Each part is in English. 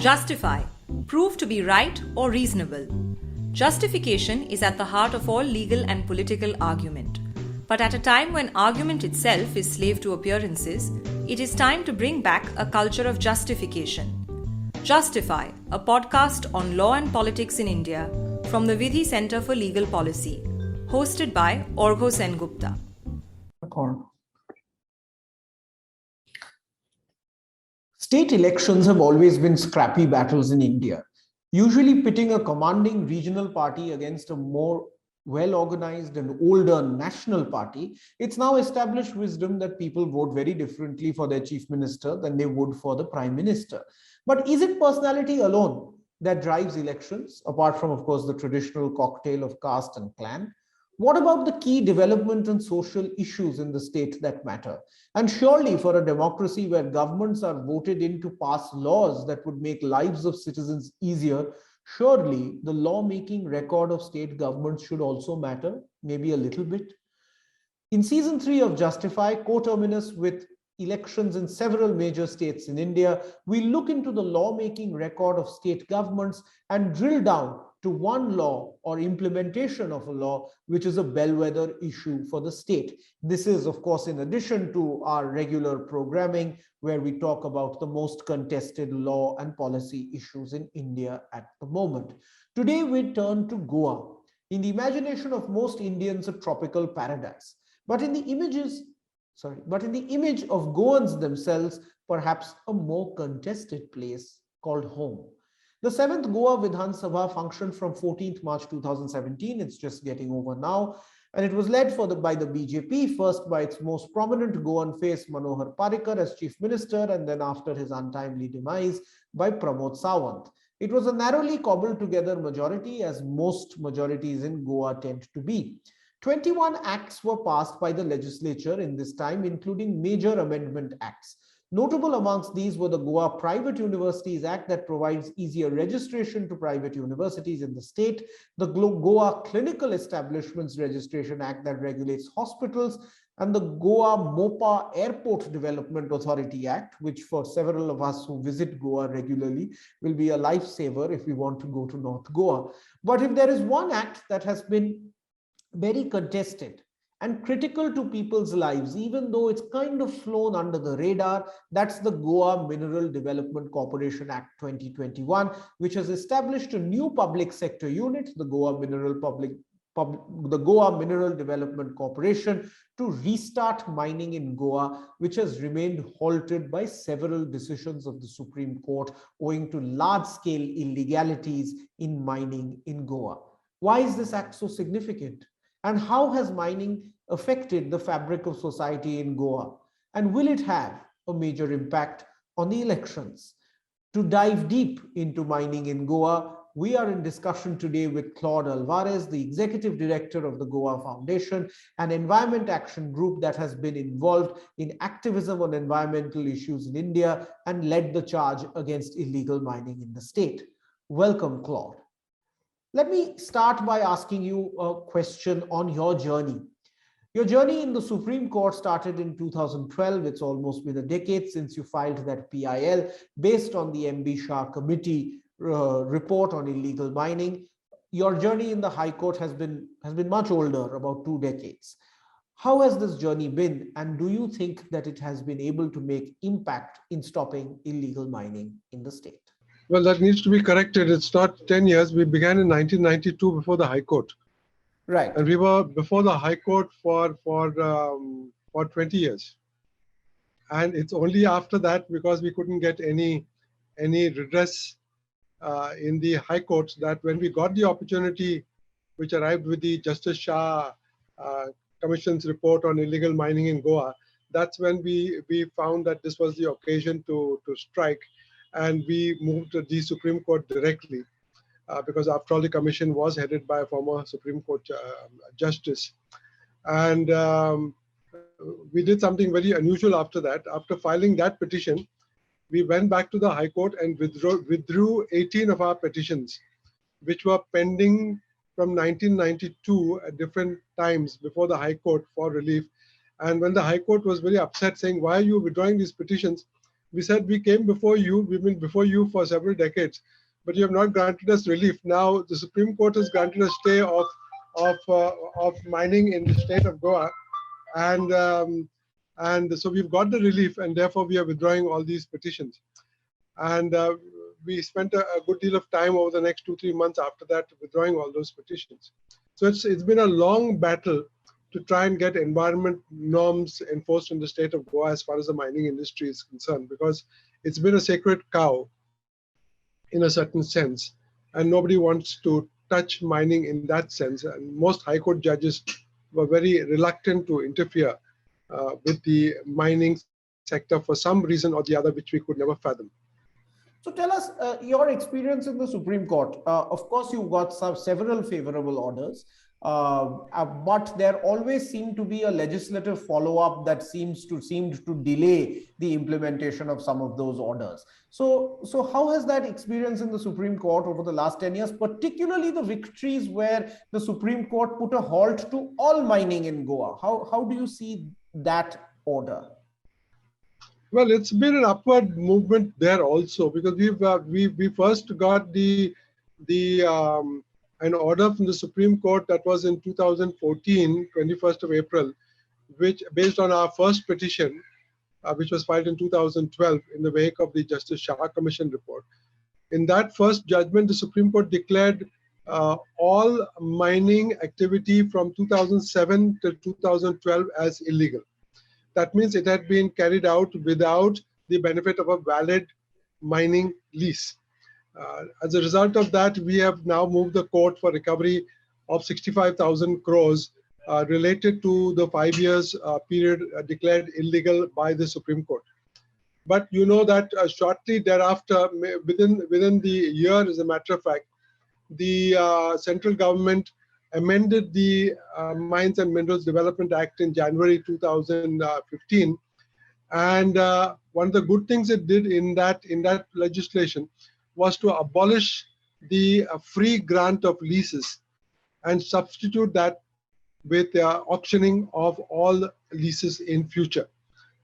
Justify. Prove to be right or reasonable. Justification is at the heart of all legal and political argument. But at a time when argument itself is slave to appearances, it is time to bring back a culture of justification. Justify, a podcast on law and politics in India from the Vidhi Center for Legal Policy, hosted by Arghya Sengupta. State elections have always been scrappy battles in India, usually pitting a commanding regional party against a more well-organized and older national party. It's now established wisdom that people vote very differently for their chief minister than they would for the prime minister. But is it personality alone that drives elections, apart from, of course, the traditional cocktail of caste and clan? What about the key development and social issues in the state that matter? And surely for a democracy where governments are voted in to pass laws that would make lives of citizens easier, surely the lawmaking record of state governments should also matter, maybe a little bit. In season 3 of Justify, coterminous with elections in several major states in India, we look into the lawmaking record of state governments and drill down to one law or implementation of a law, which is a bellwether issue for the state. This is, of course, in addition to our regular programming, where we talk about the most contested law and policy issues in India at the moment. Today, we turn to Goa. In the imagination of most Indians, a tropical paradise. But in the image of Goans themselves, perhaps a more contested place called home. The 7th Goa Vidhan Sabha functioned from 14th March 2017. It's just getting over now. And it was led by the BJP, first by its most prominent Goan face, Manohar Parrikar, as chief minister, and then after his untimely demise, by Pramod Sawant. It was a narrowly cobbled together majority, as most majorities in Goa tend to be. 21 acts were passed by the legislature in this time, including major amendment acts. Notable amongst these were the Goa Private Universities Act that provides easier registration to private universities in the state, the Goa Clinical Establishments Registration Act that regulates hospitals, and the Goa Mopa Airport Development Authority Act, which for several of us who visit Goa regularly will be a lifesaver if we want to go to North Goa. But if there is one act that has been very contested and critical to people's lives, even though it's kind of flown under the radar, that's the Goa Mineral Development Corporation Act 2021, which has established a new public sector unit, the Goa Mineral Development Corporation, to restart mining in Goa, which has remained halted by several decisions of the Supreme Court owing to large-scale illegalities in mining in Goa. Why is this act so significant? And how has mining affected the fabric of society in Goa? And will it have a major impact on the elections? To dive deep into mining in Goa, we are in discussion today with Claude Alvares, the executive director of the Goa Foundation, an environment action group that has been involved in activism on environmental issues in India and led the charge against illegal mining in the state. Welcome, Claude. Let me start by asking you a question on your journey. Your journey in the Supreme Court started in 2012. It's almost been a decade since you filed that PIL based on the MB Shah Committee report on illegal mining. Your journey in the High Court has been much older, about 2 decades. How has this journey been, and do you think that it has been able to make impact in stopping illegal mining in the state? Well, that needs to be corrected. It's not 10 years. We began in 1992 before the High Court. Right. And we were before the High Court for 20 years. And it's only after that, because we couldn't get any redress in the High Court, that when we got the opportunity, which arrived with the Justice Shah Commission's report on illegal mining in Goa, that's when we found that this was the occasion to strike. And we moved to the Supreme Court directly, because after all, the commission was headed by a former Supreme Court justice. And we did something very unusual after that. After filing that petition, we went back to the High Court and withdrew 18 of our petitions, which were pending from 1992 at different times before the High Court for relief. And when the High Court was very upset, saying, why are you withdrawing these petitions? We said we came before you, we've been before you for several decades, but you have not granted us relief. Now the Supreme Court has granted a stay of mining in the state of Goa, and so we've got the relief, and therefore we are withdrawing all these petitions. And we spent a good deal of time over the next 2-3 months after that withdrawing all those petitions. So it's been a long battle to try and get environment norms enforced in the state of Goa as far as the mining industry is concerned, because it's been a sacred cow in a certain sense, and nobody wants to touch mining in that sense. And most High Court judges were very reluctant to interfere with the mining sector for some reason or the other, which we could never fathom. So tell us your experience in the Supreme Court. Of course, you got several favorable orders, but there always seemed to be a legislative follow-up that seemed to delay the implementation of some of those orders. So how has that experience in the Supreme Court over the last 10 years, particularly the victories where the Supreme Court put a halt to all mining in Goa? How do you see that order? Well, it's been an upward movement there also, because we first got an order from the Supreme Court that was in 2014, 21st of April, which based on our first petition, which was filed in 2012 in the wake of the Justice Shah Commission report. In that first judgment, the Supreme Court declared all mining activity from 2007 till 2012 as illegal. That means it had been carried out without the benefit of a valid mining lease. As a result of that, we have now moved the court for recovery of 65,000 crores related to the 5 years period declared illegal by the Supreme Court. But you know that shortly thereafter, within the year, as a matter of fact, the central government amended the Mines and Minerals Development Act in January 2015, and one of the good things it did in that legislation was to abolish the free grant of leases and substitute that with auctioning of all leases in future.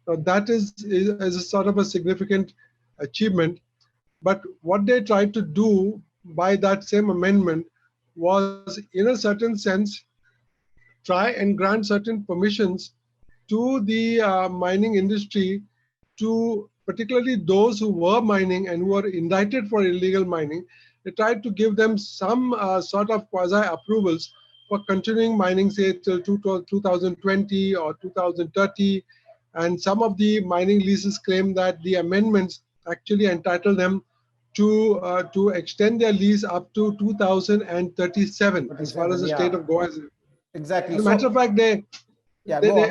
Now that is a sort of a significant achievement, but what they tried to do by that same amendment was, in a certain sense, try and grant certain permissions to the mining industry, to particularly those who were mining and who were indicted for illegal mining. They tried to give them some sort of quasi-approvals for continuing mining, say, till 2020 or 2030. And some of the mining leases claim that the amendments actually entitle them to extend their lease up to 2037, as far as the state of Goa is. Exactly. As a matter of fact, they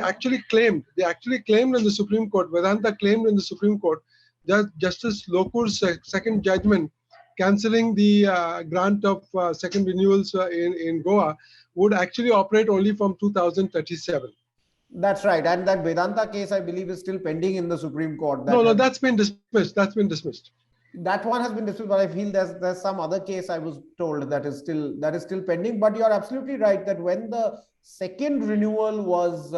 actually claimed in the Supreme Court, Vedanta claimed in the Supreme Court, that Justice Lokur's second judgment cancelling the grant of second renewals in Goa would actually operate only from 2037. That's right. And that Vedanta case, I believe, is still pending in the Supreme Court. No, that's been dismissed. That's been dismissed. That one has been dismissed, but I feel there's some other case I was told that is still pending. But you're absolutely right that when the second renewal was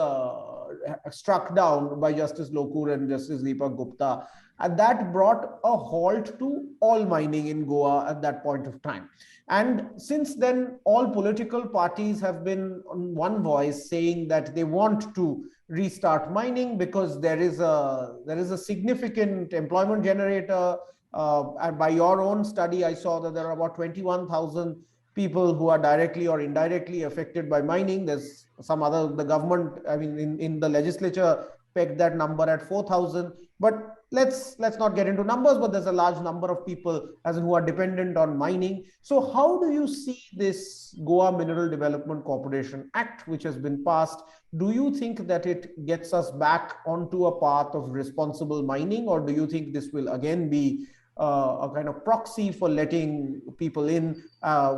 struck down by Justice Lokur and Justice Deepak Gupta, and that brought a halt to all mining in Goa at that point of time. And since then, all political parties have been on one voice saying that they want to restart mining because there is a significant employment generator. And by your own study, I saw that there are about 21,000 people who are directly or indirectly affected by mining. There's some other, the government, I mean, in the legislature pegged that number at 4,000. But let's not get into numbers, but there's a large number of people as in who are dependent on mining. So how do you see this Goa Mineral Development Corporation Act, which has been passed? Do you think that it gets us back onto a path of responsible mining, or do you think this will again be a kind of proxy for letting people in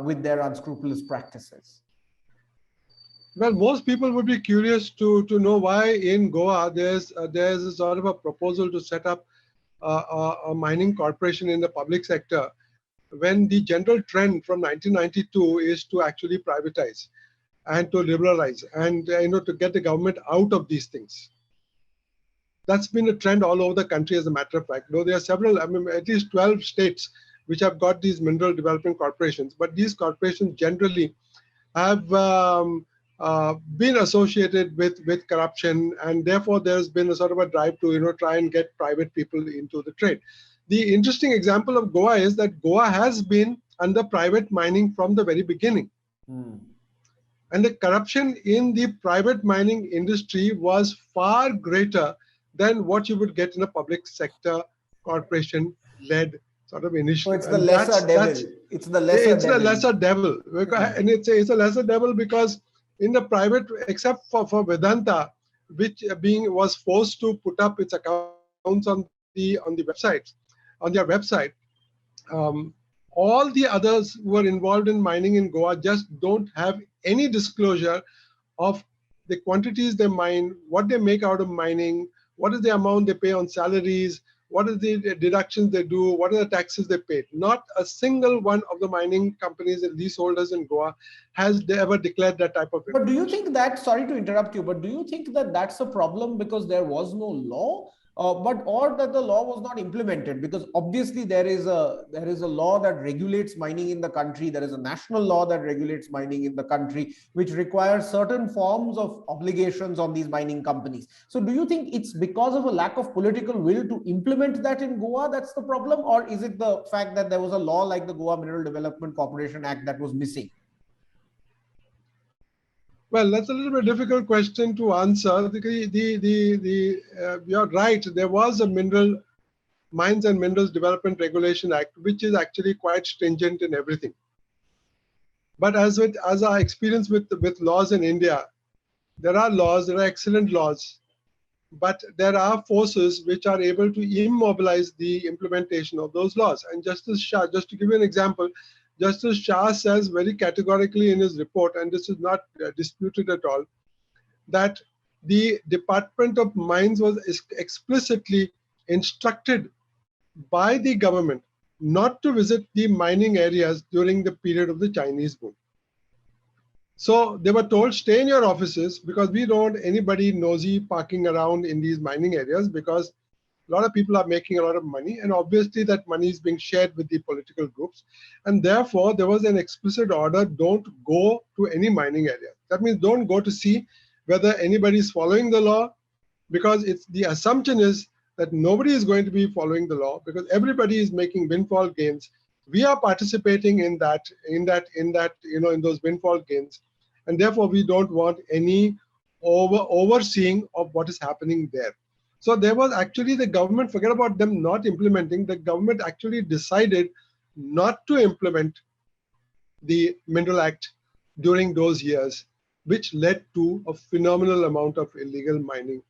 with their unscrupulous practices? Well, most people would be curious to know why in Goa there's a sort of a proposal to set up a mining corporation in the public sector, when the general trend from 1992 is to actually privatize and to liberalize and to get the government out of these things. That's been a trend all over the country, as a matter of fact. Though there are several, I mean, at least 12 states which have got these mineral development corporations, but these corporations generally have been associated with corruption, and therefore there's been a sort of a drive to try and get private people into the trade. The interesting example of Goa is that Goa has been under private mining from the very beginning. And the corruption in the private mining industry was far greater than what you would get in a public sector corporation led sort of initiative. So it's the lesser devil. It's the lesser devil. And it's a lesser devil because in the private, except for Vedanta, which was forced to put up its accounts on their website, all the others who are involved in mining in Goa just don't have any disclosure of the quantities they mine, what they make out of mining, what is the amount they pay on salaries, what is the deductions they do, what are the taxes they pay. Not a single one of the mining companies and leaseholders in Goa has ever declared that type of information. But do you think that, sorry to interrupt you, but do you think that that's a problem because there was no law? Or that the law was not implemented? Because obviously there is a law that regulates mining in the country. There is a national law that regulates mining in the country, which requires certain forms of obligations on these mining companies. So do you think it's because of a lack of political will to implement that in Goa that's the problem? Or is it the fact that there was a law like the Goa Mineral Development Corporation Act that was missing? Well, that's a little bit difficult question to answer. You're right. There was a Mines and Minerals Development Regulation Act, which is actually quite stringent in everything. But as our experience with laws in India, there are laws, there are excellent laws, but there are forces which are able to immobilize the implementation of those laws. And Justice Shah, just to give you an example, Justice Shah says very categorically in his report, and this is not disputed at all, that the Department of Mines was explicitly instructed by the government not to visit the mining areas during the period of the Chinese boom. So they were told, stay in your offices because we don't want anybody nosy parking around in these mining areas because a lot of people are making a lot of money, and obviously that money is being shared with the political groups. And therefore, there was an explicit order, don't go to any mining area. That means don't go to see whether anybody is following the law, because the assumption is that nobody is going to be following the law because everybody is making windfall gains. We are participating in those windfall gains, and therefore we don't want any overseeing of what is happening there. So there was actually the government, forget about them not implementing, the government actually decided not to implement the Mineral Act during those years, which led to a phenomenal amount of illegal mining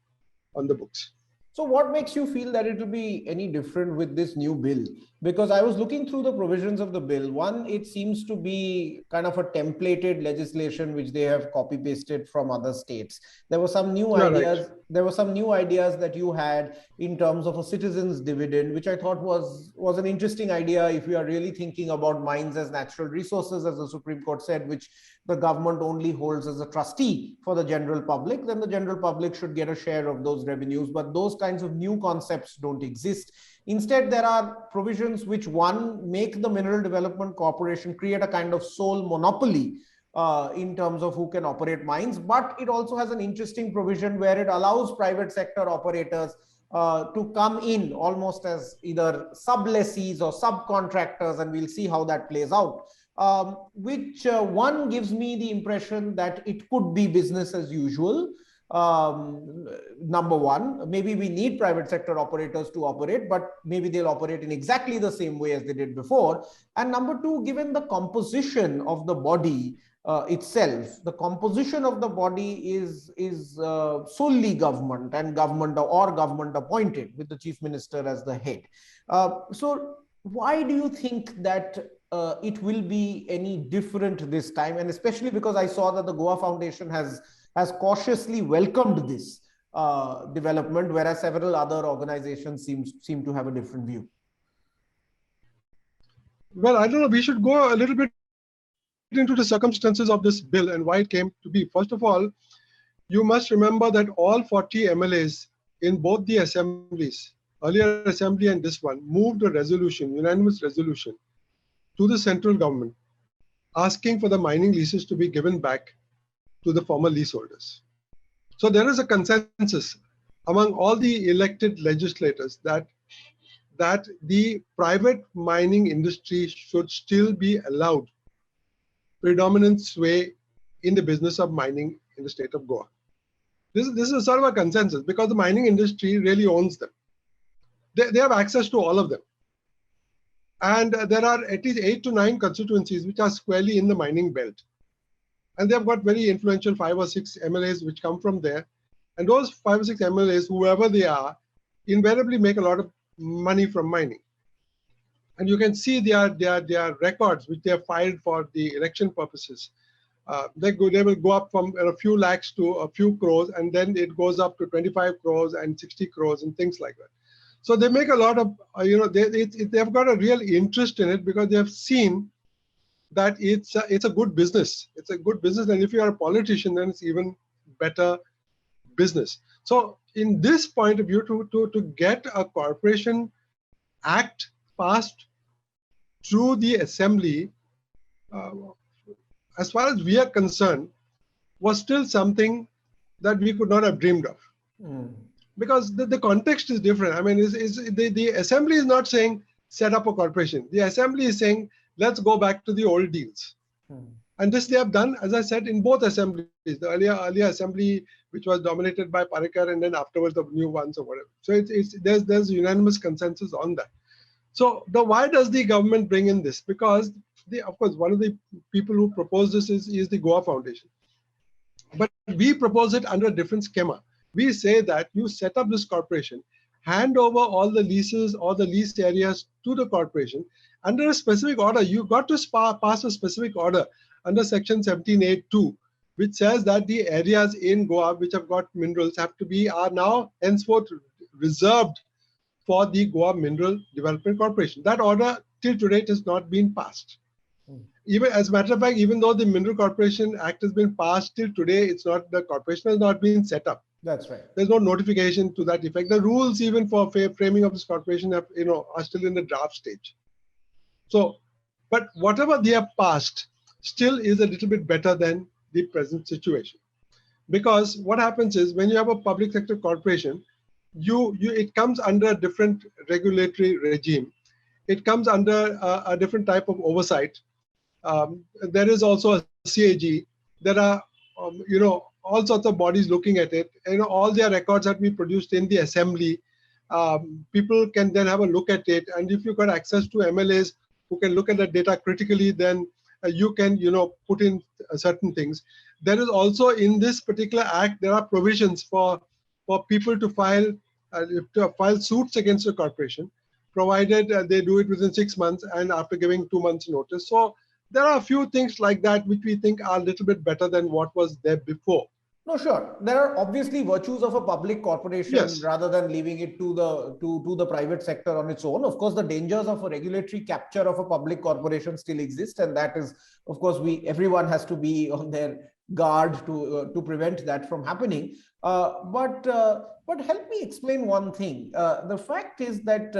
on the books. So what makes you feel that it will be any different with this new bill? Because I was looking through the provisions of the bill. One, it seems to be kind of a templated legislation which they have copy pasted from other states. There were some new ideas. Right. There were some new ideas that you had in terms of a citizen's dividend, which I thought was an interesting idea if we are really thinking about mines as natural resources, as the Supreme Court said, which the government only holds as a trustee for the general public. Then the general public should get a share of those revenues. But those kinds of new concepts don't exist. Instead, there are provisions which, one, make the Mineral Development Corporation create a kind of sole monopoly in terms of who can operate mines. But it also has an interesting provision where it allows private sector operators to come in almost as either sublessees or subcontractors, and we'll see how that plays out. Which one gives me the impression that it could be business as usual. Number one, maybe we need private sector operators to operate, but maybe they'll operate in exactly the same way as they did before. And number two, given the composition of the body itself, the composition of the body is solely government and government appointed with the chief minister as the head. So why do you think that it will be any different this time? And especially because I saw that the Goa Foundation has cautiously welcomed this development, whereas several other organizations seem to have a different view. Well, I don't know. We should go a little bit into the circumstances of this bill and why it came to be. First of all, you must remember that all 40 MLAs in both the assemblies, earlier assembly and this one, moved a resolution, unanimous resolution, to the central government asking for the mining leases to be given back to the former leaseholders. So there is a consensus among all the elected legislators that the private mining industry should still be allowed predominant sway in the business of mining in the state of Goa. This is a sort of a consensus because the mining industry really owns them. They have access to all of them. And there are at least 8 to 9 constituencies which are squarely in the mining belt. And they've got very influential 5 or 6 MLAs which come from there. And those 5 or 6 MLAs, whoever they are, invariably make a lot of money from mining. And you can see their records which they have filed for the election purposes. They will go up from a few lakhs to a few crores, and then it goes up to 25 crores and 60 crores and things like that. So they make a lot of, they've got a real interest in it because they have seen that it's a good business. It's a good business, and if you are a politician, then it's even better business. So in this point of view, to get a corporation act passed through the assembly, as far as we are concerned, was still something that we could not have dreamed of. Because the context is different. I mean, the assembly is not saying set up a corporation. The assembly is saying let's go back to the old deals. And this they have done, as I said, in both assemblies. The earlier assembly, which was dominated by Parekar, and then afterwards the new ones or whatever. So there's unanimous consensus on that. So why does the government bring in this? Because of course one of the people who proposed this is the Goa Foundation. But we propose it under a different schema. We say that you set up this corporation, hand over all the leases or the leased areas to the corporation under a specific order. You got to pass a specific order under section 17(8)(2), which says that the areas in Goa which have got minerals are now henceforth reserved for the Goa Mineral Development Corporation. That order till today has not been passed. Even as a matter of fact, even though the Mineral Corporation Act has been passed, till today the corporation has not been set up. That's right. There's no notification to that effect. The rules even for framing of this corporation are still in the draft stage. So, but whatever they have passed still is a little bit better than the present situation. Because what happens is when you have a public sector corporation, it comes under a different regulatory regime. It comes under a different type of oversight. There is also a CAG. There are, all sorts of bodies looking at it. All their records have been produced in the assembly. People can then have a look at it. And if you've got access to MLAs who can look at the data critically, then you can, put in certain things. There is also in this particular act, there are provisions for people to file suits against the corporation, provided they do it within 6 months and after giving 2 months notice. So there are a few things like that which we think are a little bit better than what was there before. No, sure. There are obviously virtues of a public corporation, yes, rather than leaving it to the private sector on its own. Of course, the dangers of a regulatory capture of a public corporation still exist, and that is, of course, everyone has to be on their guard to prevent that from happening. But help me explain one thing. The fact is that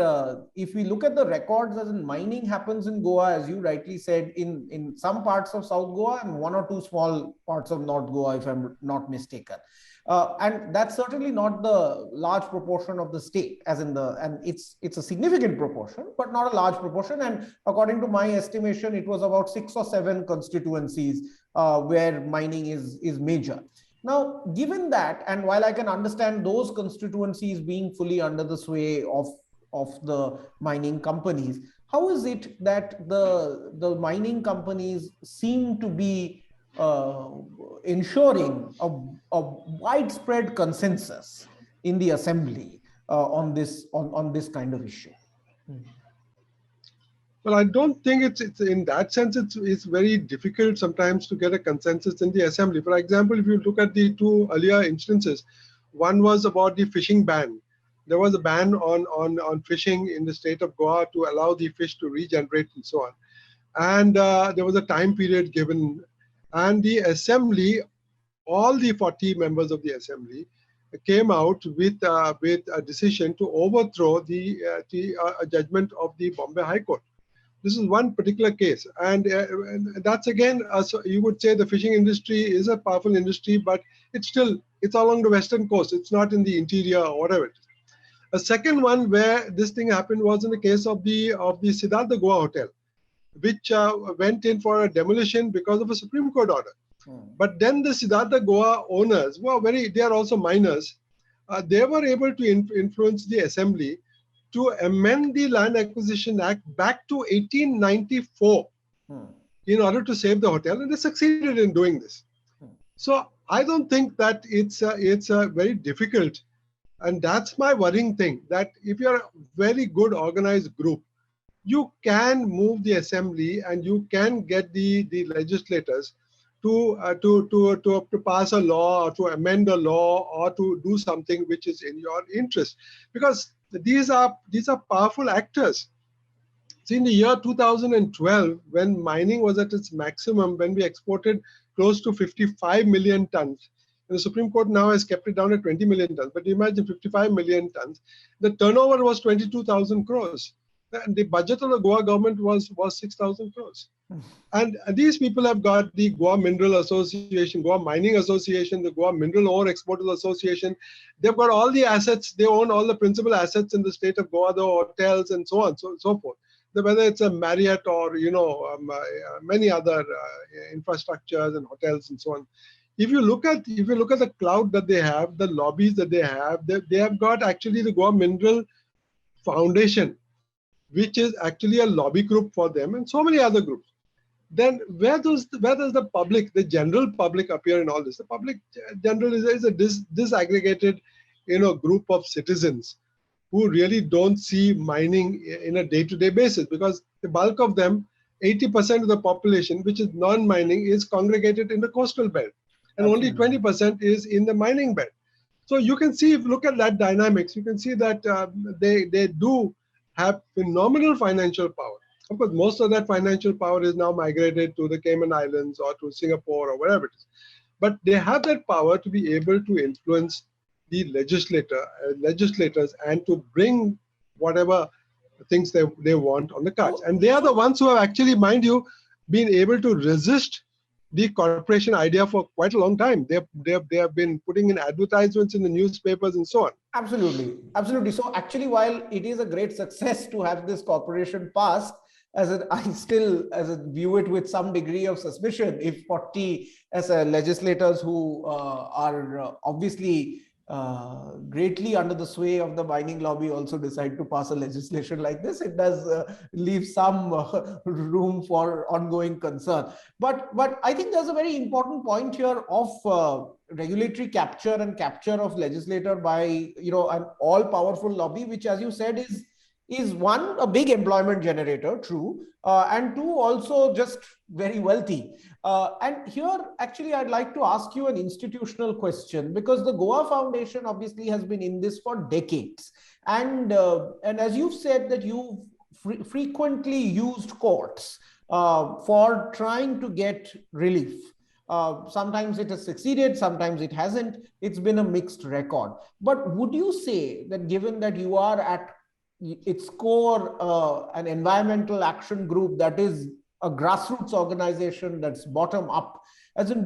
if we look at the records, as in mining happens in Goa, as you rightly said, in some parts of South Goa and 1 or 2 small parts of North Goa, if I'm not mistaken. And that's certainly not the large proportion of the state, and it's a significant proportion, but not a large proportion. And according to my estimation, it was about 6 or 7 constituencies where mining is major. Now, given that, and while I can understand those constituencies being fully under the sway of the mining companies, how is it that the mining companies seem to be ensuring a widespread consensus in the assembly on this kind of issue? Well, I don't think it's in that sense, it's very difficult sometimes to get a consensus in the assembly. For example, if you look at the 2 earlier instances, one was about the fishing ban. There was a ban on fishing in the state of Goa to allow the fish to regenerate and so on. And there was a time period given. And the assembly, all the 40 members of the assembly came out with a decision to overthrow the judgment of the Bombay High Court. This is one particular case, and that's again, so you would say the fishing industry is a powerful industry, but it's along the western coast. It's not in the interior or whatever it is. A second one where this thing happened was in the case of the Siddhartha Goa Hotel, which went in for a demolition because of a Supreme Court order. But then the Siddhartha Goa owners they are also minors. They were able to influence the assembly to amend the Land Acquisition Act back to 1894 in order to save the hotel, and they succeeded in doing this. So I don't think that it's very difficult, and that's my worrying thing, that if you're a very good organized group, you can move the assembly and you can get the legislators to pass a law or to amend a law or to do something which is in your interest, because these are powerful actors. See, in the year 2012, when mining was at its maximum, when we exported close to 55 million tons, and the Supreme Court now has kept it down at 20 million tons, but imagine 55 million tons, the turnover was 22,000 crores. And the budget of the Goa government was 6,000 crores. And these people have got the Goa Mineral Association, Goa Mining Association, the Goa Mineral Ore Exporters Association. They've got all the assets. They own all the principal assets in the state of Goa, the hotels and so on, so forth. Whether it's a Marriott or many other infrastructures and hotels and so on. If you look at the clout that they have, the lobbies that they have got actually the Goa Mineral Foundation, which is actually a lobby group for them, and so many other groups. Then where does the public, the general public, appear in all this? The public general is a disaggregated, group of citizens who really don't see mining in a day-to-day basis, because the bulk of them, 80% of the population, which is non-mining, is congregated in the coastal belt, and only 20% is in the mining belt. So you can see, if you look at that dynamics, you can see that they do have phenomenal financial power. Of course, most of that financial power is now migrated to the Cayman Islands or to Singapore or wherever it is. But they have that power to be able to influence the legislators and to bring whatever things they want on the cards. And they are the ones who have actually, mind you, been able to resist the corporation idea for quite a long time. They have been putting in advertisements in the newspapers and so on. Absolutely. So actually, while it is a great success to have this corporation passed, I still view it with some degree of suspicion if 40 legislators who are obviously greatly under the sway of the mining lobby also decide to pass a legislation like this. It does leave some room for ongoing concern. But I think there's a very important point here of regulatory capture and capture of legislator by an all-powerful lobby, which, as you said, is one, a big employment generator, true, and two, also just very wealthy. And here, actually, I'd like to ask you an institutional question, because the Goa Foundation obviously has been in this for decades. And as you've said that you've frequently used courts for trying to get relief. Sometimes it has succeeded, sometimes it hasn't. It's been a mixed record. But would you say that, given that you are at its core an environmental action group that is a grassroots organization that's bottom up,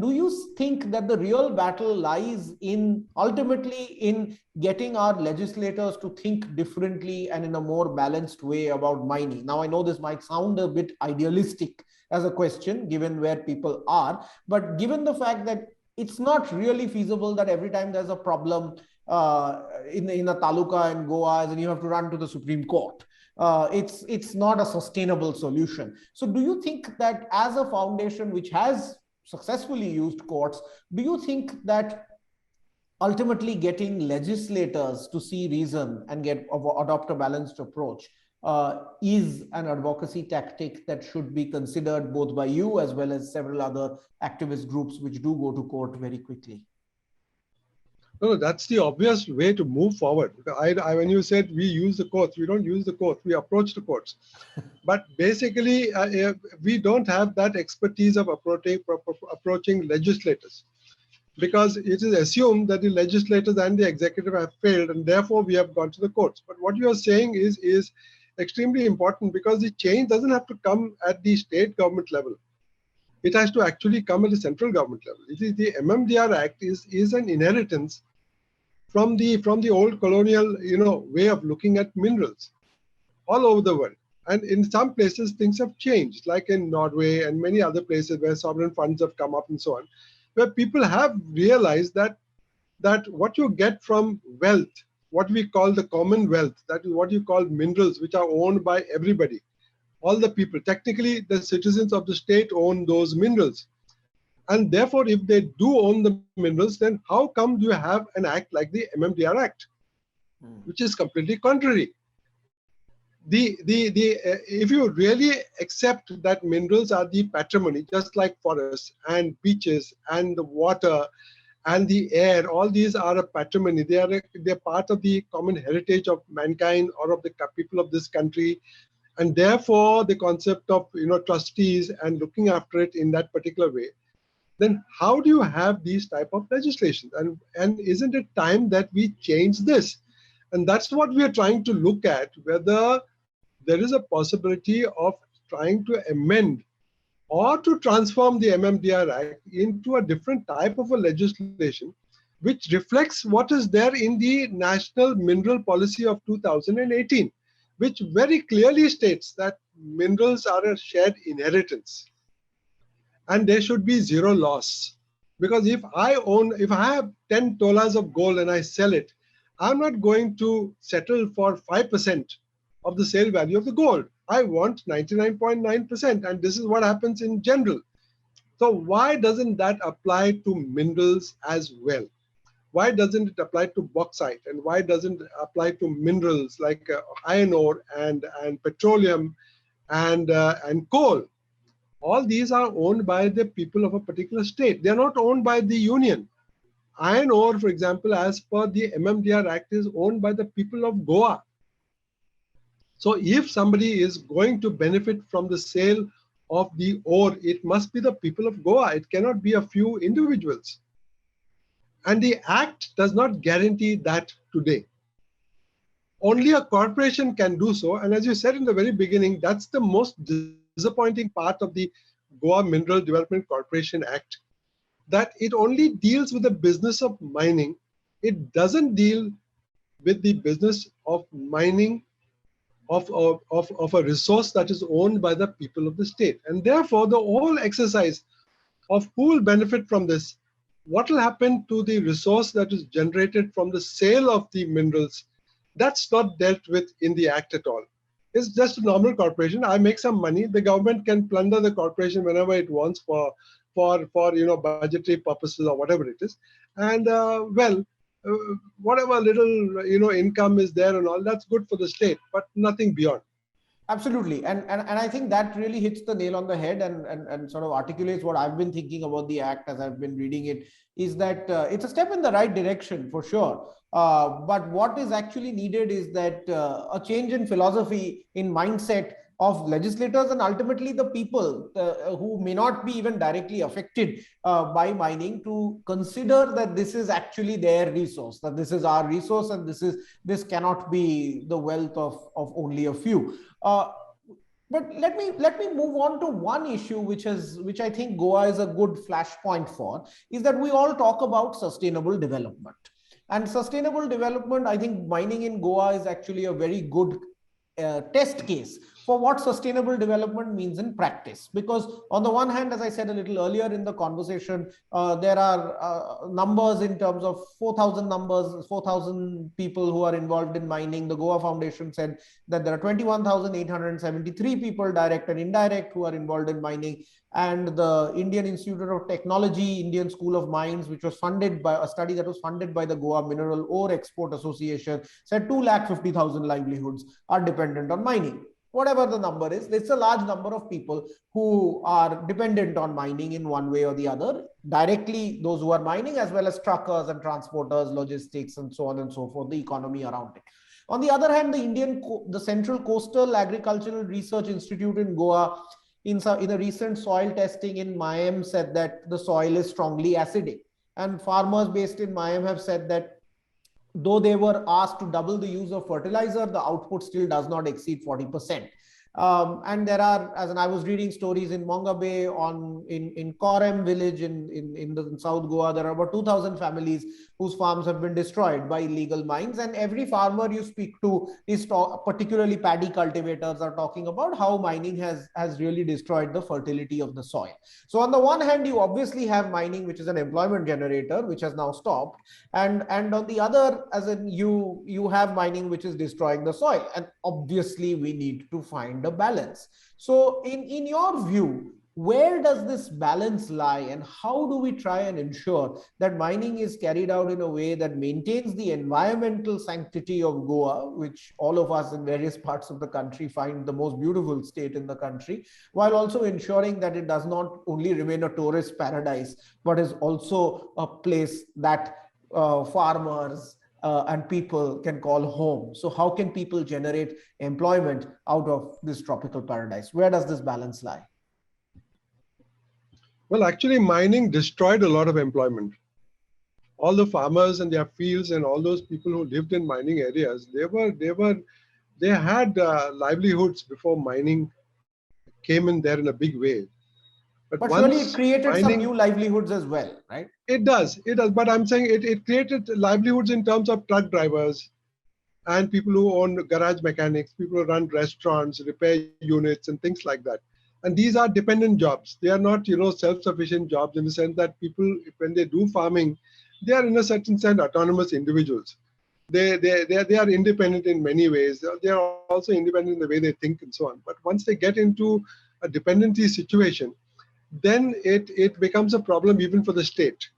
do you think that the real battle lies ultimately in getting our legislators to think differently and in a more balanced way about mining? Now, I know this might sound a bit idealistic as a question, given where people are, but given the fact that it's not really feasible that every time there's a problem in a taluka in Goa, and you have to run to the Supreme Court. It's not a sustainable solution. So do you think that, as a foundation which has successfully used courts, do you think that ultimately getting legislators to see reason and adopt a balanced approach is an advocacy tactic that should be considered both by you as well as several other activist groups which do go to court very quickly? No, that's the obvious way to move forward. When you said we use the courts, we don't use the courts, we approach the courts. But basically, we don't have that expertise of approaching legislators. because it is assumed that the legislators and the executive have failed, and therefore we have gone to the courts. But what you are saying is extremely important, because the change doesn't have to come at the state government level. It has to actually come at the central government level. It is the MMDR Act is an inheritance from the old colonial way of looking at minerals all over the world. And in some places things have changed, like in Norway and many other places where sovereign funds have come up and so on, where people have realized that what you get from wealth, what we call the common wealth, that is what you call minerals, which are owned by everybody, all the people. Technically, the citizens of the state own those minerals. And therefore, if they do own the minerals, then how come do you have an act like the MMDR Act, which is completely contrary? If you really accept that minerals are the patrimony, just like forests and beaches and the water and the air, all these are a patrimony. They're part of the common heritage of mankind or of the people of this country. And therefore, the concept of trustees and looking after it in that particular way, then how do you have these type of legislation? And isn't it time that we change this? And that's what we are trying to look at, whether there is a possibility of trying to amend or to transform the MMDR Act into a different type of a legislation which reflects what is there in the National Mineral Policy of 2018, which very clearly states that minerals are a shared inheritance and there should be zero loss. Because if I have 10 tolas of gold and I sell it, I'm not going to settle for 5% of the sale value of the gold. I want 99.9%, and this is what happens in general. So why doesn't that apply to minerals as well? Why doesn't it apply to bauxite, and why doesn't it apply to minerals like iron ore and petroleum and coal? All these are owned by the people of a particular state. They are not owned by the union. Iron ore, for example, as per the MMDR Act, is owned by the people of Goa. So if somebody is going to benefit from the sale of the ore, it must be the people of Goa. It cannot be a few individuals. And the Act does not guarantee that today. Only a corporation can do so. And as you said in the very beginning, that's the most disappointing part of the Goa Mineral Development Corporation Act, that it only deals with the business of mining. It doesn't deal with the business of mining of a resource that is owned by the people of the state. And therefore, the whole exercise of who will benefit from this, what will happen to the resource that is generated from the sale of the minerals, that's not dealt with in the Act at all. It's just a normal corporation. I make some money. The government can plunder the corporation whenever it wants for budgetary purposes or whatever it is. And whatever little income is there and all, that's good for the state, but nothing beyond. Absolutely. And I think that really hits the nail on the head and sort of articulates what I've been thinking about the Act as I've been reading it, is that it's a step in the right direction for sure. But what is actually needed is that a change in philosophy, in mindset of legislators and ultimately the people who may not be even directly affected by mining, to consider that this is actually their resource, that this is our resource, and this cannot be the wealth of only a few. But let me move on to one issue which I think Goa is a good flashpoint for, is that we all talk about sustainable development. And sustainable development, I think mining in Goa is actually a very good test case for what sustainable development means in practice. Because on the one hand, as I said a little earlier in the conversation, there are numbers in terms of 4,000 people who are involved in mining. The Goa Foundation said that there are 21,873 people, direct and indirect, who are involved in mining. And the Indian Institute of Technology, Indian School of Mines, which was funded by a study that was funded by the Goa Mineral Ore Export Association, said 250,000 livelihoods are dependent on mining. Whatever the number is, it's a large number of people who are dependent on mining in one way or the other, directly those who are mining, as well as truckers and transporters, logistics, and so on and so forth, the economy around it. On the other hand, the Central Coastal Agricultural Research Institute in Goa, in a recent soil testing in Mayam, said that the soil is strongly acidic. And farmers based in Mayam have said that though they were asked to double the use of fertilizer, the output still does not exceed 40%. And there are, as I was reading stories in Monga Bay, in Korem village in South Goa, there are about 2,000 families whose farms have been destroyed by illegal mines. And every farmer you speak to is particularly paddy cultivators are talking about how mining has really destroyed the fertility of the soil. So on the one hand, you obviously have mining, which is an employment generator, which has now stopped. And on the other, as in you have mining, which is destroying the soil. And obviously we need to find a balance. So in your view, where does this balance lie, and how do we try and ensure that mining is carried out in a way that maintains the environmental sanctity of Goa, which all of us in various parts of the country find the most beautiful state in the country, while also ensuring that it does not only remain a tourist paradise, but is also a place that farmers and people can call home. So how can people generate employment out of this tropical paradise? Where does this balance lie? Well, actually, mining destroyed a lot of employment. All the farmers and their fields and all those people who lived in mining areas, they had livelihoods before mining came in there in a big way. But surely it created some new livelihoods as well, right? It does. But I'm saying it created livelihoods in terms of truck drivers and people who own garage mechanics, people who run restaurants, repair units and things like that. And these are dependent jobs. They are not, self-sufficient jobs in the sense that people, when they do farming, they are in a certain sense autonomous individuals. They are independent in many ways. They are also independent in the way they think and so on. But once they get into a dependency situation, then it becomes a problem even for the state.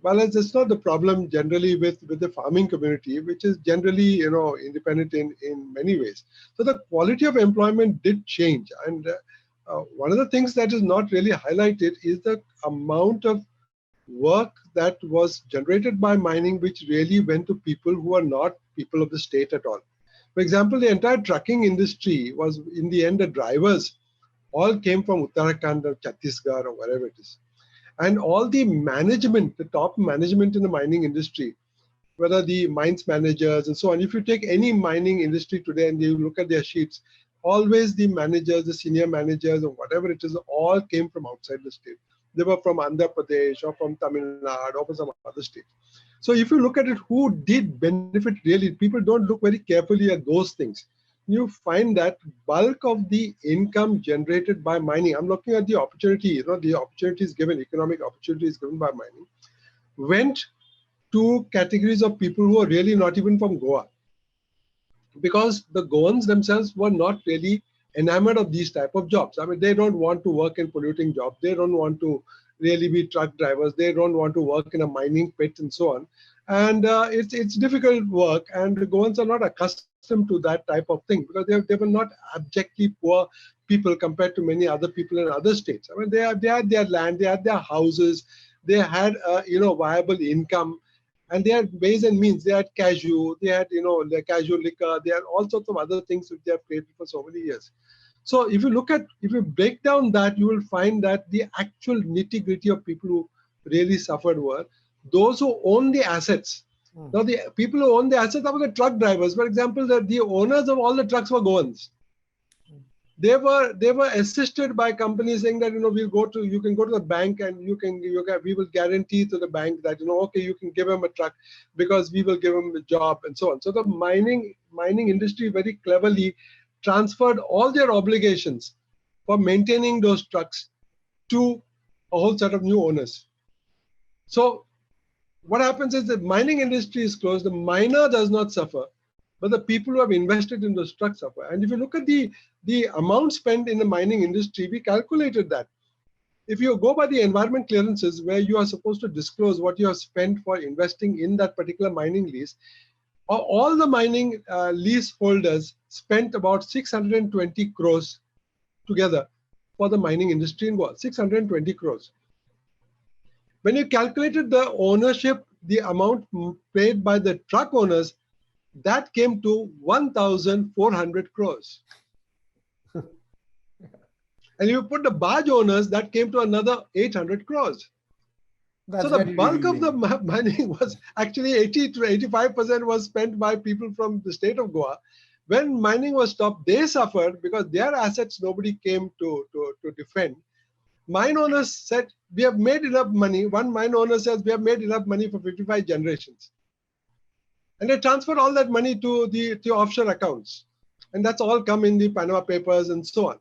Well, it's not the problem generally with the farming community, which is generally, independent in many ways. So the quality of employment did change. And one of the things that is not really highlighted is the amount of work that was generated by mining, which really went to people who are not people of the state at all. For example, the entire trucking industry was, in the end, the drivers all came from Uttarakhand or Chhattisgarh or wherever it is. And all the management, the top management in the mining industry, whether the mines managers and so on, if you take any mining industry today and you look at their sheets, always the managers, the senior managers or whatever it is, all came from outside the state. They were from Andhra Pradesh or from Tamil Nadu or from some other state. So if you look at it, who did benefit really, people don't look very carefully at those things. You find that bulk of the income generated by mining, I'm looking at the opportunity, the opportunities given, economic opportunities given by mining, went to categories of people who are really not even from Goa. Because the Goans themselves were not really enamored of these type of jobs. I mean, they don't want to work in polluting jobs. They don't want to really be truck drivers. They don't want to work in a mining pit and so on. And it's difficult work, and the Goans are not accustomed to that type of thing because they were not abjectly poor people compared to many other people in other states. I mean, they had their land, they had their houses, they had viable income, and they had ways and means. They had cashew, they had the cashew liquor, they had all sorts of other things which they have created for so many years. So if you break down that, you will find that the actual nitty-gritty of people who really suffered were those who own the assets. Now, the people who own the assets are the truck drivers. For example, the owners of all the trucks were Goans. They were assisted by companies saying that you can go to the bank and we will guarantee to the bank that okay, you can give him a truck because we will give him a job and so on. So the mining industry very cleverly transferred all their obligations for maintaining those trucks to a whole set of new owners. So what happens is the mining industry is closed, the miner does not suffer, but the people who have invested in those trucks suffer. And if you look at the amount spent in the mining industry, we calculated that. If you go by the environment clearances where you are supposed to disclose what you have spent for investing in that particular mining lease, all the mining leaseholders spent about 620 crores together for the mining industry in Goa, 620 crores. When you calculated the ownership, the amount paid by the truck owners, that came to 1,400 crores. And you put the barge owners, that came to another 800 crores. That's So the very bulk of the revealing. mining was actually 80 to 85% was spent by people from the state of Goa. When mining was stopped, they suffered because their assets nobody came to defend. Mine owners said, we have made enough money. One mine owner says, we have made enough money for 55 generations. And they transferred all that money to offshore accounts. And that's all come in the Panama Papers and so on.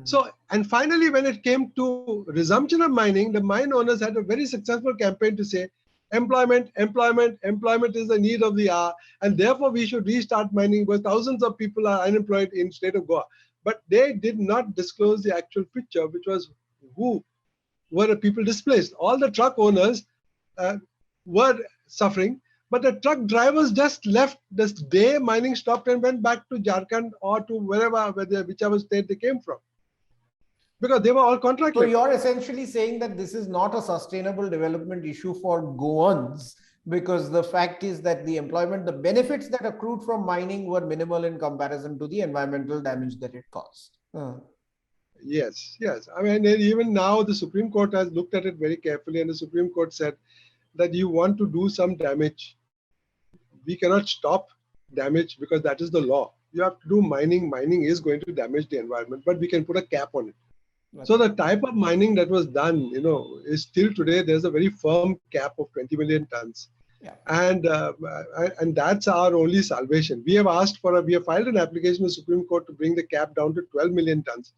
So, and finally, when it came to resumption of mining, the mine owners had a very successful campaign to say, employment, employment, employment is the need of the hour, and therefore we should restart mining, where thousands of people are unemployed in state of Goa. But they did not disclose the actual picture, which was who were the people displaced. All the truck owners uh, were suffering, but the truck drivers just left this day mining stopped and went back to Jharkhand or to wherever, whichever state they came from, because they were all contract So labor. you're essentially saying that this is not a sustainable development issue for Goans, because the fact is that the employment, the benefits that accrued from mining were minimal in comparison to the environmental damage that it caused. Yes, yes. I mean, even now the Supreme Court has looked at it very carefully, and the Supreme Court said that you want to do some damage, we cannot stop damage because that is the law. You have to do mining. Mining is going to damage the environment, but we can put a cap on it. So the type of mining that was done, is still today, there's a very firm cap of 20 million tons. Yeah. And that's our only salvation. We have filed an application to the Supreme Court to bring the cap down to 12 million tons,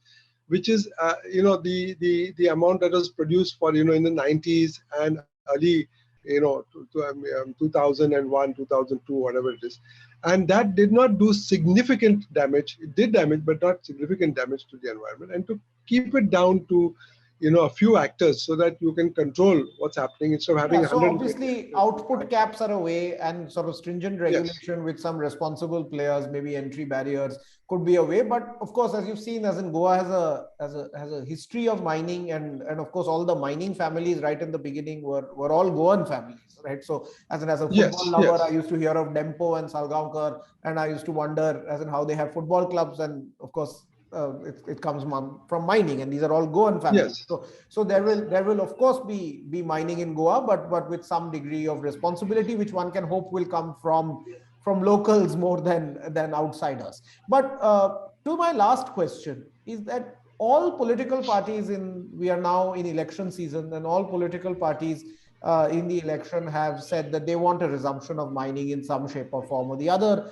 which is, the amount that was produced for, in the 90s and early, 2001, 2002, whatever it is. And that did not do significant damage. It did damage, but not significant damage to the environment. And to keep it down to, a few actors so that you can control what's happening instead of having 100. So obviously output caps are a way, and sort of stringent regulation with some responsible players, maybe entry barriers could be a way. But of course, as you've seen, as in Goa has a history of mining, and of course all the mining families right in the beginning were all Goan families, right? So as a football lover, I used to hear of Dempo and Salgaonkar, and I used to wonder as in how they have football clubs, and of course it comes from mining, and these are all Goan families. Yes. So there will of course be mining in Goa, but with some degree of responsibility, which one can hope will come from locals more than outsiders. But to my last question is that all political parties we are now in election season, and all political parties in the election have said that they want a resumption of mining in some shape or form or the other,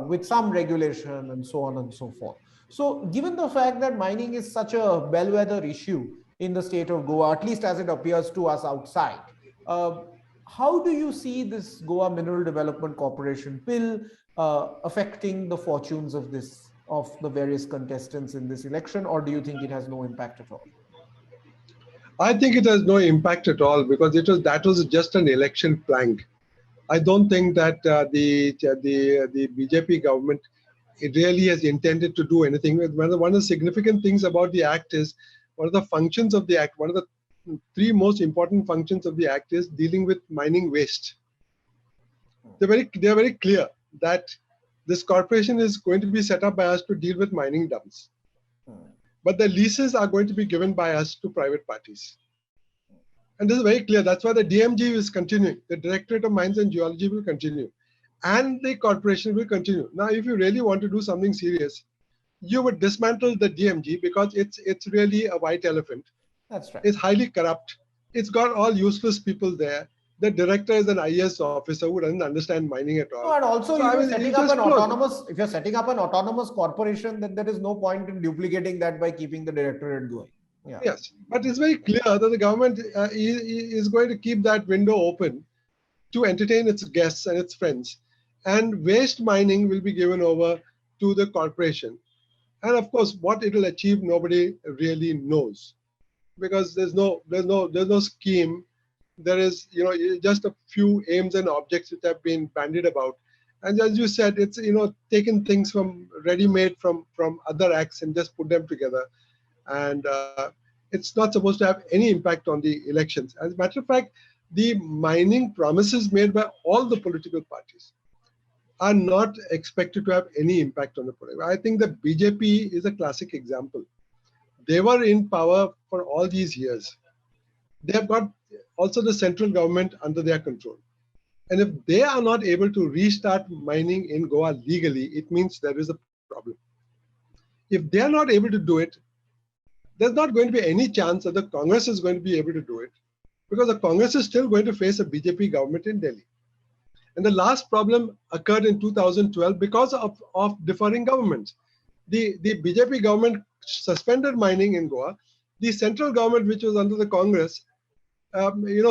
with some regulation and so on and so forth. So given the fact that mining is such a bellwether issue in the state of Goa, at least as it appears to us outside, how do you see this Goa Mineral Development Corporation bill affecting the fortunes of the various contestants in this election, or do you think it has no impact at all? I think it has no impact at all, because that was just an election plank. I don't think that the BJP government, it really has intended to do anything. One of the significant things about the act is, one of the functions of the act, one of the three most important functions of the act is dealing with mining waste. They're very clear that this corporation is going to be set up by us to deal with mining dumps. But the leases are going to be given by us to private parties. And this is very clear. That's why the DMG is continuing. The Directorate of Mines and Geology will continue. And the corporation will continue. Now, if you really want to do something serious, you would dismantle the DMG, because it's really a white elephant. That's right. It's highly corrupt. It's got all useless people there. The director is an IAS officer who doesn't understand mining at all. No, and also, if you're setting up an autonomous corporation, then there is no point in duplicating that by keeping the directorate going. Yeah. Yes, but it's very clear that the government is going to keep that window open to entertain its guests and its friends, and waste mining will be given over to the corporation. And of course, what it will achieve, nobody really knows, because there's no scheme. There is, just a few aims and objects which have been bandied about. And as you said, it's, taken things from ready-made from other acts and just put them together. And it's not supposed to have any impact on the elections. As a matter of fact, the mining promises made by all the political parties are not expected to have any impact on the political. I think the BJP is a classic example. They were in power for all these years. they have got also the central government under their control. And if they are not able to restart mining in Goa legally, it means there is a problem. If they are not able to do it, there's not going to be any chance that the Congress is going to be able to do it, because the Congress is still going to face a BJP government in Delhi. And the last problem occurred in 2012 because of differing governments. The BJP government suspended mining in Goa. The central government, which was under the Congress,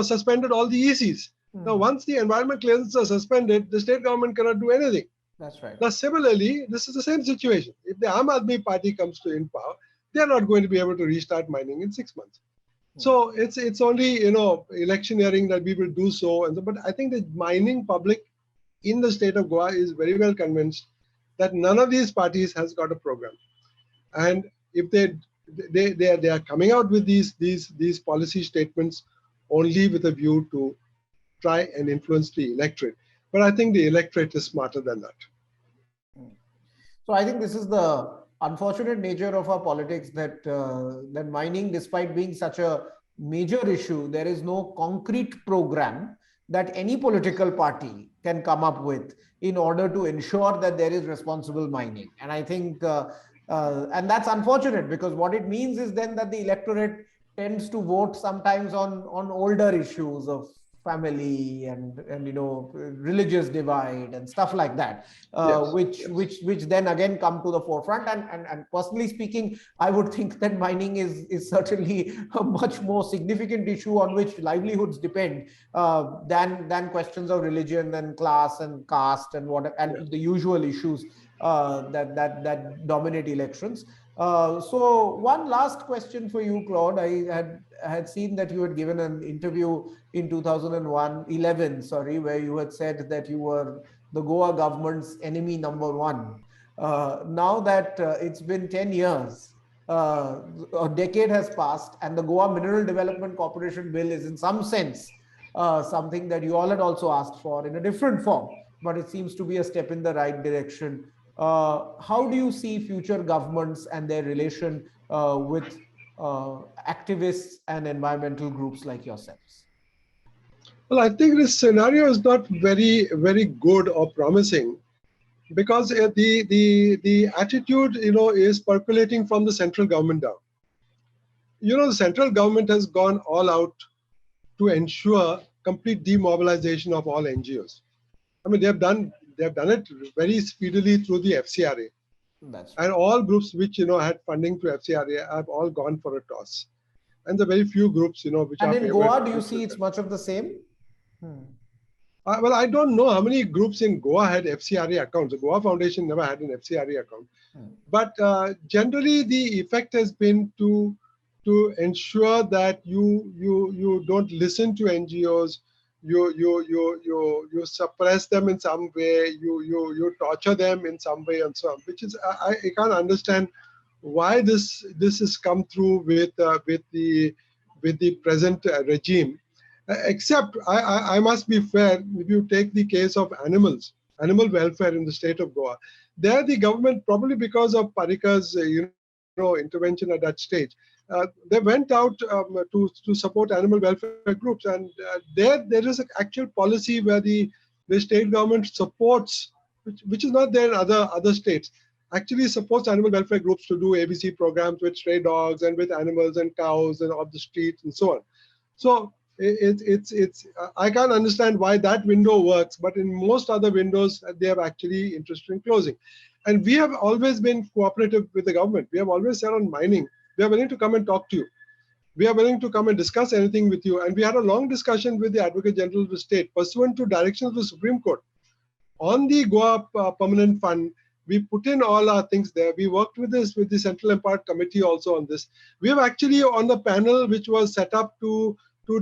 suspended all the ECs. Now, once the environment clearances are suspended, the state government cannot do anything. That's right. Now, similarly, this is the same situation. If the Aam Aadmi Party comes to in power, they are not going to be able to restart mining in 6 months. So it's only electioneering that we will do so. But I think the mining public in the state of Goa is very well convinced that none of these parties has got a program. And if they are coming out with these policy statements only with a view to try and influence the electorate. But I think the electorate is smarter than that. So I think this is the unfortunate nature of our politics, that that mining, despite being such a major issue, there is no concrete program that any political party can come up with in order to ensure that there is responsible mining. And I think, and that's unfortunate, because what it means is then that the electorate tends to vote sometimes on older issues of family and religious divide and stuff like that, Yes. which then again come to the forefront. And personally speaking, I would think that mining is certainly a much more significant issue on which livelihoods depend than questions of religion and class and caste and the usual issues that dominate elections. So one last question for you, Claude. I had seen that you had given an interview in 2011, where you had said that you were the Goa government's enemy number one. Now that it's been 10 years, a decade has passed, and the Goa Mineral Development Corporation Bill is in some sense something that you all had also asked for in a different form, but it seems to be a step in the right direction. How do you see future governments and their relation with activists and environmental groups like yourselves? Well, I think this scenario is not very, very good or promising, because the attitude is percolating from the central government down. The central government has gone all out to ensure complete demobilization of all NGOs. I mean, they have done it very speedily through the FCRA. That's right. And all groups which had funding through FCRA have all gone for a toss. And the very few groups which and are in Goa, do you see it's much of the same? Well, I don't know how many groups in Goa had FCRA accounts. The Goa Foundation never had an FCRA account. But generally, the effect has been to ensure that you don't listen to NGOs, you suppress them in some way, you torture them in some way, and so on. Which is I can't understand why this has come through with the present regime. Except I must be fair. If you take the case of animal welfare in the state of Goa, there the government, probably because of Parrikar's intervention at that stage, they went out to support animal welfare groups, and there is an actual policy where the state government supports, which is not there in other states, actually supports animal welfare groups to do ABC programs with stray dogs and with animals and cows and off the streets and so on. So it's I can't understand why that window works, but in most other windows they have actually interested in closing. And we have always been cooperative with the government. We have always said on mining, we are willing to come and talk to you. We are willing to come and discuss anything with you. And we had a long discussion with the Advocate General of the state, pursuant to directions of the Supreme Court. On the Goa Permanent Fund, we put in all our things there. We worked with the Central Empowered Committee also on this. We have actually on the panel which was set up to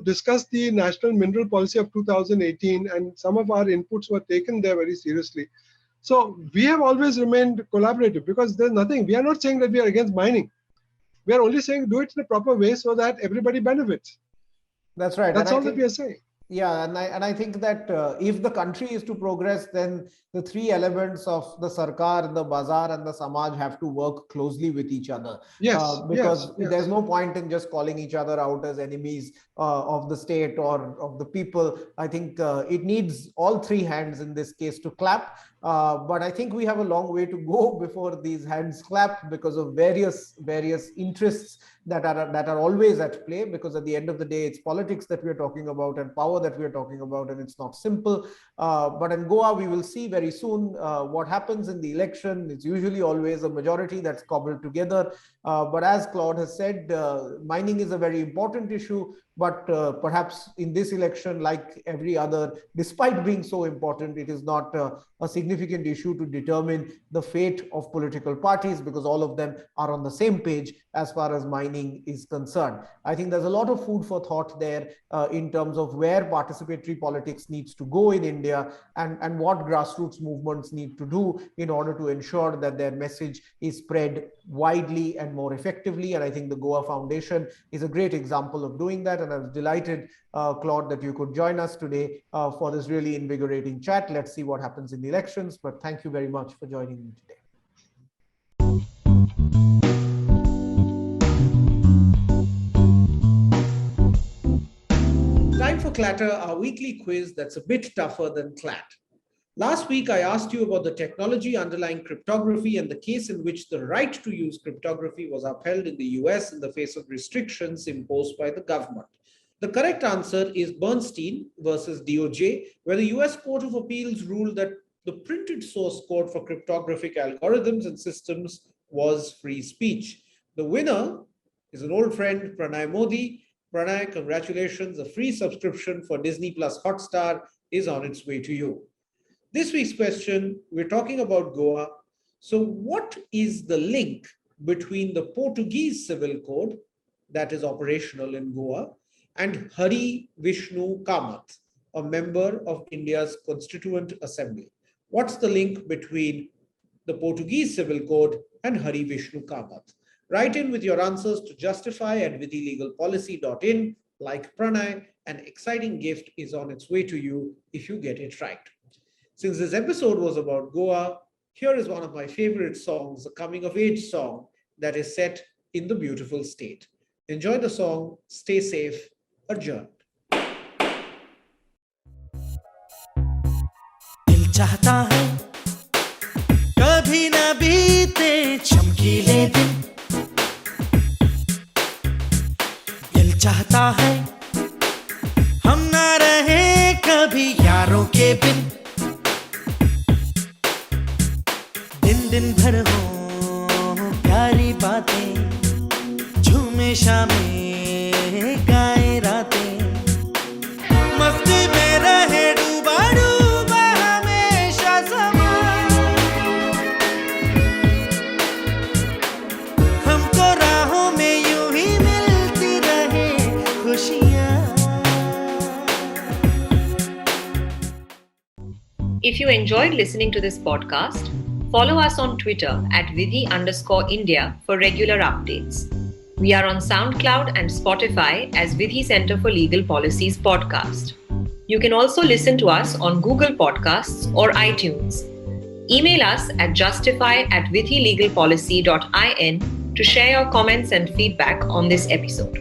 discuss the National Mineral Policy of 2018, and some of our inputs were taken there very seriously. So we have always remained collaborative, because there's nothing, we are not saying that we are against mining. We are only saying do it in a proper way so that everybody benefits. That's right. That's all that we are saying. Yeah, and I think that if the country is to progress, then the three elements of the sarkar, the bazaar, and the samaj have to work closely with each other. Yes, yes, Because yes. there's no point in just calling each other out as enemies of the state or of the people. I think it needs all three hands in this case to clap. But I think we have a long way to go before these hands clap because of various interests that are always at play. Because at the end of the day, it's politics that we're talking about and power that we're talking about, and it's not simple. But in Goa, we will see very soon what happens in the election. It's usually always a majority that's cobbled together. But as Claude has said, mining is a very important issue. But perhaps in this election, like every other, despite being so important, it is not a significant issue to determine the fate of political parties, because all of them are on the same page as far as mining is concerned. I think there's a lot of food for thought there in terms of where participatory politics needs to go in India, and what grassroots movements need to do in order to ensure that their message is spread widely and more effectively. And I think the Goa Foundation is a great example of doing that. And I was delighted, Claude, that you could join us today for this really invigorating chat. Let's see what happens in the elections. But thank you very much for joining me today. Time for CLATTR, our weekly quiz that's a bit tougher than CLAT. Last week, I asked you about the technology underlying cryptography and the case in which the right to use cryptography was upheld in the US in the face of restrictions imposed by the government. The correct answer is Bernstein versus DOJ, where the US Court of Appeals ruled that the printed source code for cryptographic algorithms and systems was free speech. The winner is an old friend, Pranay Modi. Pranay, congratulations. A free subscription for Disney+Hotstar is on its way to you. This week's question, we're talking about Goa. So what is the link between the Portuguese Civil Code that is operational in Goa and Hari Vishnu Kamath, a member of India's Constituent Assembly? What's the link between the Portuguese Civil Code and Hari Vishnu Kamath? Write in with your answers to justify@vidhilegalpolicy.in. Like Pranay, an exciting gift is on its way to you if you get it right. Since this episode was about Goa, here is one of my favorite songs, a coming-of-age song that is set in the beautiful state. Enjoy the song, stay safe, adjourned. दिल चाहता है कभी ना बीते चमकीले दिन, दिल चाहता है हम ना रहे कभी यारों के बिन, दिन भर हो प्यारी बातें, झूमे शामें गाए रातें, मस्ती में रहे डूबा डूबा हमेशा समा, हमको राहों में यूं ही मिलती रहे खुशियाँ. If you enjoyed listening to this podcast, follow us on Twitter @Vidhi_India for regular updates. We are on SoundCloud and Spotify as Vidhi Center for Legal Policies podcast. You can also listen to us on Google Podcasts or iTunes. Email us at justify@vidhilegalpolicy.in to share your comments and feedback on this episode.